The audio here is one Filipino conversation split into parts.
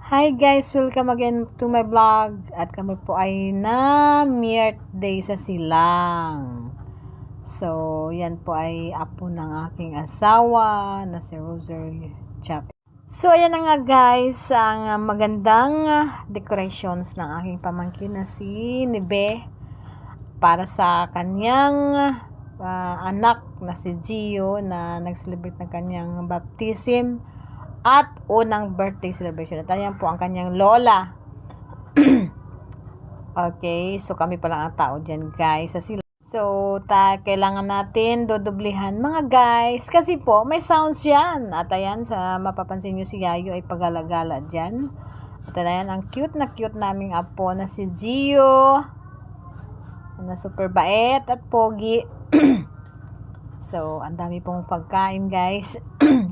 Hi guys! Welcome again to my vlog. At kami po ay na birthday sa Silang. So, yan po ay apo ng aking asawa na si Rosary Chap. So, ayan na nga guys, ang magandang decorations ng aking pamangkin na si Nibe para sa kanyang anak na si Gio na nag-celebrate ng kanyang baptism at unang birthday celebration. At ayan po ang kanyang lola. Okay, so kami pa lang ang tao dyan guys sa sila. So, kailangan natin dodoblihan mga guys. Kasi po, may sounds yan. At ayan, sa mapapansin nyo si Yayo ay pagalagala dyan. At ayan, ang cute na cute naming apo na si Gio. Na super bait at pogi. So, ang dami pong pagkain guys.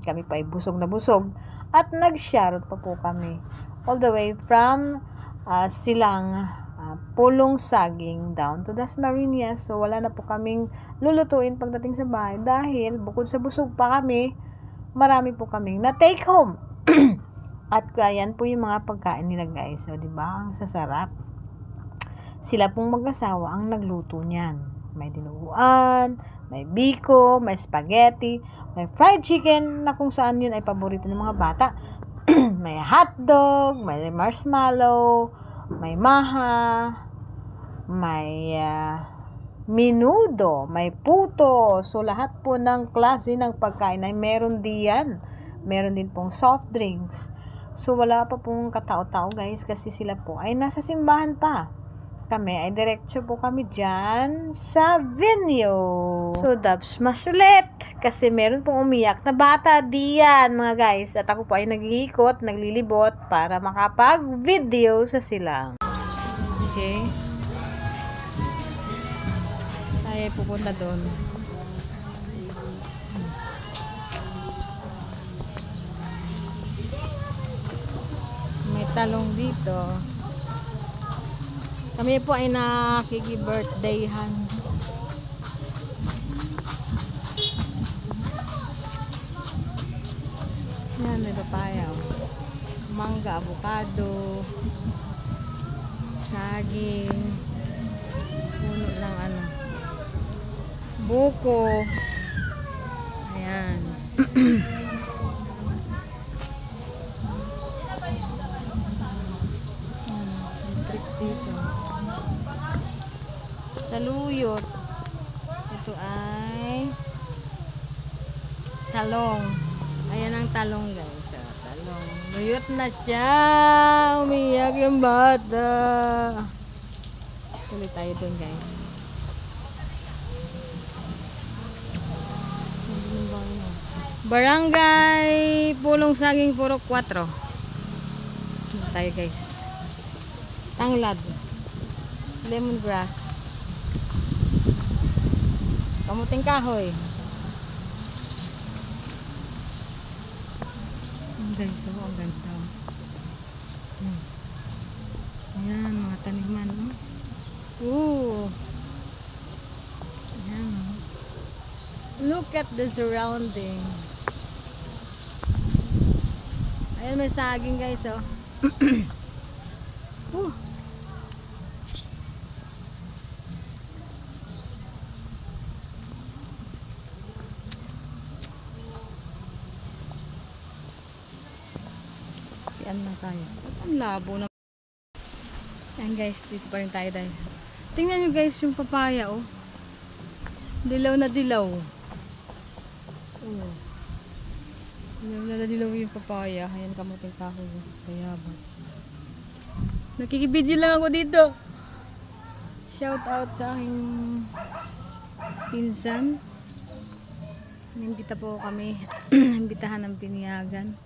Kami pa ay busog na busog. At nag-shoutout pa po kami. All the way from Silang Pulong Saging down to Dasmariñas. So, wala na po kaming lulutuin pagdating sa bahay. Dahil bukod sa busog pa kami, marami po kaming na-take home. At yan po yung mga pagkain nila guys. So, diba? Ang sasarap. Sila pong mag-asawa ang nagluto niyan. May dinuguan, may biko, may spaghetti, may fried chicken na kung saan yun ay paborito ng mga bata. May hotdog, may marshmallow, may maha, may minudo, may puto. So, lahat po ng klase ng pagkain ay meron diyan. Meron din pong soft drinks. So, wala pa pong katao-tao guys kasi sila po ay nasa simbahan pa. Kami ay diretso po kami dyan sa venue. So, dabs mas ulit. Kasi meron pong umiyak na bata diyan mga guys. At ako po ay nag-iikot, naglilibot para makapag-video sa Silang. Okay. Tayo ay pupunta doon. May talong dito. Kami po ay nakiki-birthdayhan. Yan, may papaya. Mangga, avocado, saging, puno ng buko. Ayan. Dito. Saluyot. Ito ay talong. Ayan ang talong guys. Talong. Luyot na siya. Umiyak yung bata. Tuloy tayo dun guys. Barangay Pulong Saging Purok 4. Dito tayo guys. Tanglad, lemongrass, kamuting kahoy. Guys, so ang ganda. Ayan, mga taniman. Ayan. Look at the surroundings. Ayan, may saging guys, oh. Yan na tayo. Ang labo na. Yan guys, dito pa rin tayo dahil. Tingnan nyo guys yung papaya oh. Dilaw na dilaw. Oh. Dilaw na dilaw yung papaya. Ayan kamuting kahoy. Bayabas. Nakikibidyo lang ako dito. Shout out sa aking pinsan. Inimbita po kami. Imbitahan ng piniyagan.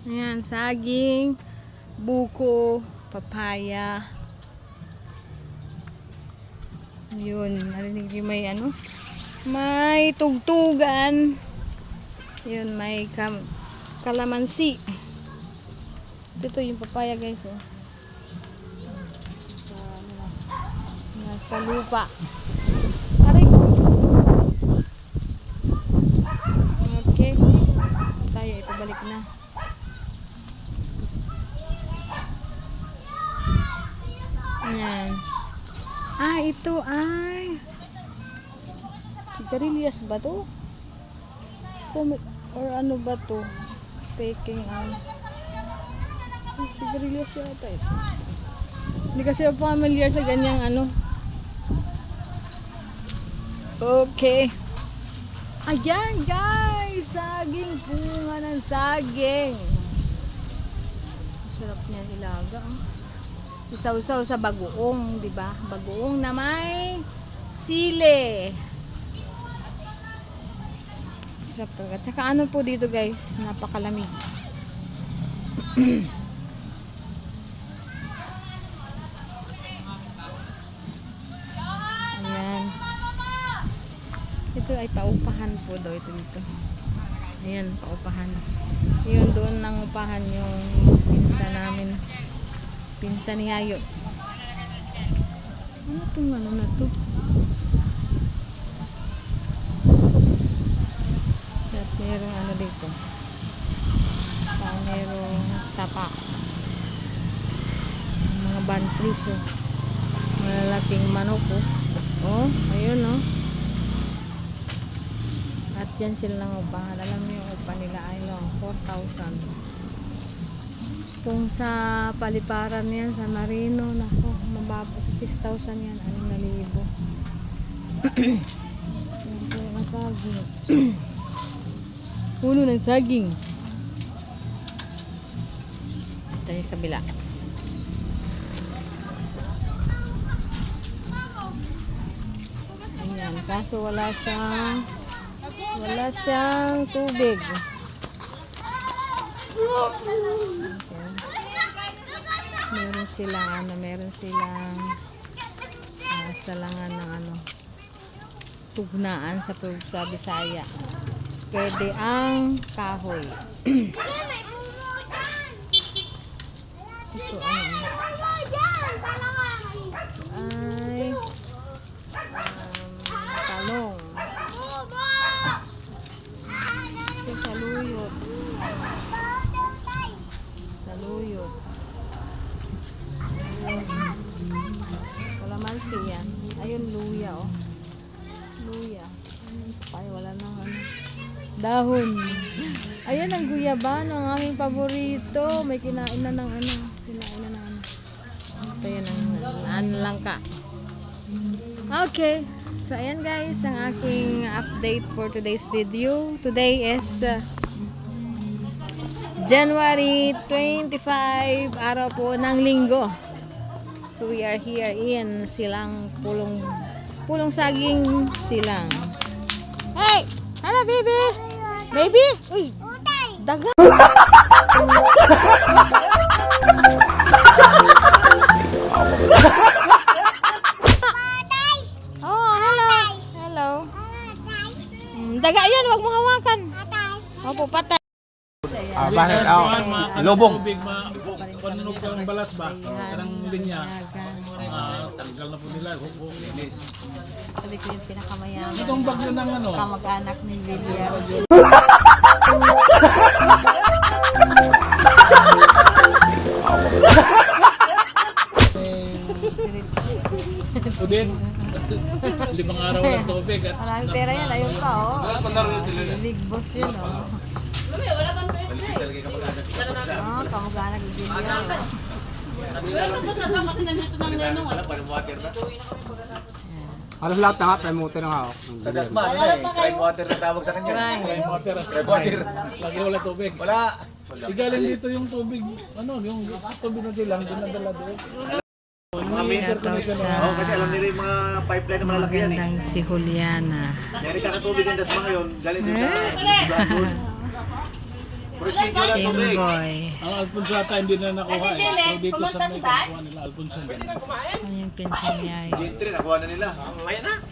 Ayan, saging, buko, papaya. Yun, narinig yung may may tugtugan. Yun, may kalamansi. Ito yung papaya guys, oh. Nasa lupa. Aray ko. Okay. Tayo, ipabalik na. Ayan. Ah, ito ay sigarilyas ba to? Or ano ba to? Peking sigarilyas yata ito. Hindi kasi ako familiar sa ganyang ano. Okay. Ayan guys, saging, bunga ng saging. Sarap niyan ilaga. Isaw-saw sa bagoong, di ba? Bagoong na may sili. Sarap talaga. Tsaka ano po dito guys, napakalamig. Ayan. Ito ay paupahan po daw ito dito. Ayan, paupahan. Yun doon nang upahan yung pinsan namin. Pinsan ni Hayo. Ano itong ano na to? At merong ano dito. Merong sapa. Mga bantris oh. Malalaking manok oh. Oh, ayun oh. At yan sila ng upahan. Alam mo yung upa nila ay lang 4,000. Kung sa paliparan yan, sa Marino, nako, mababa sa 6,000 yan, 6,000. Puno ng saging. Puno ng saging. Ito yung kabila. Ayan, kaso wala siyang tubig. Meron silang salangan ng ano, tugnaan sa Bisaya. Pwede ang kahoy. Ito ano? Ay talong. Ito saluyot. Kalamansi yan. Ayun, luya oh. Luya. Ay, wala nang ano. Dahon. Ayun ang guyabano, ang aming paborito. May kinain na ng ano. Ito yan ang langka. Okay. So, ayan guys, ang aking update for today's video. Today is January 25, araw po ng linggo. So we are here in Silang Pulong Saging Silang. Hey! Hello baby! Baby! Uy! Daga! Oh, hello! Hello! Daga yan, wag mo hawakan. Opo, patay. Bakit? Lubong. Panunog ang balas ba? Karang linya. Tanggal na po nila. Linis. Sabi ko yung pinakamayaman. Itong bagyo ng ano? Kamag-anak ni Lilia. Udin. 5 araw ng tubig. Maraming pera yan. Ayun pa oh. Big boss yun oh. Kamag-anak ni Lilia. Halos lahat na nga, prime water na nga. Sa Dasma, ano na eh, prime water na tawag sa kanya. Prime water. Prime water. Lagi wala tubig. Wala. Igaling dito yung tubig. Ano, yung tubig na silang dinadala doon. Mga meter connection. Oo, kasi alam nila yung mga pipeline na malalaki yan eh. Magandang si Juliana. Meron ka na tubig ang Dasma ngayon, galing din sa Bradwood. Puro schedule ang tubig. Timboy. Ang Alfonso ata hindi na nakuha eh. So dito sa may nakuha nila Alfonso. Ano yung pinsan niya? Gentry, nakuha na nila. Ngayon na.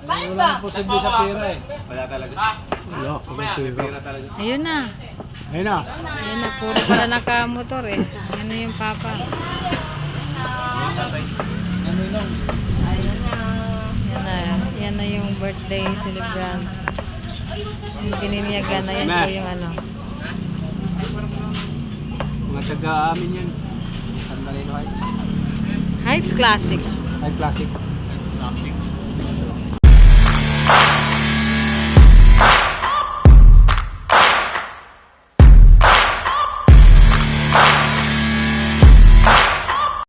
Wala ang posible sa pera eh. Wala talaga. Wala, May pera talaga. Ayun na. ayun na. Ayun na. Puro pala nakamotor eh. Ano yung papa? Ano lang? Yan na yung birthday celebrant. Yung bininyagan na yan po yung ano. Mga taga amin yan. Manino Heights. Heights Classic. High Classic.